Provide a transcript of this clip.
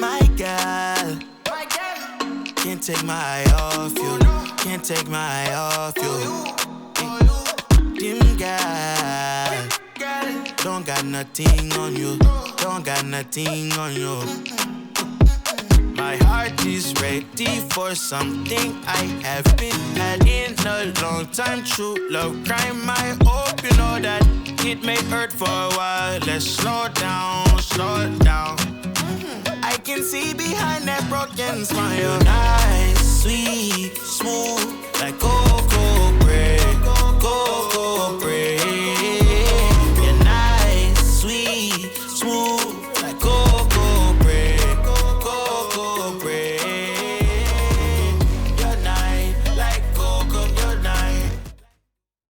My girl, can't take my eye off you. Can't take my eye off you. Dim girl, don't got nothing on you. Don't got nothing on you. My heart is ready for something I have been had in a long time. True love crime, I hope you know that it may hurt for a while. Let's slow down, slow down. I can see behind that broken smile. Nice, sweet, smooth, like cocoa.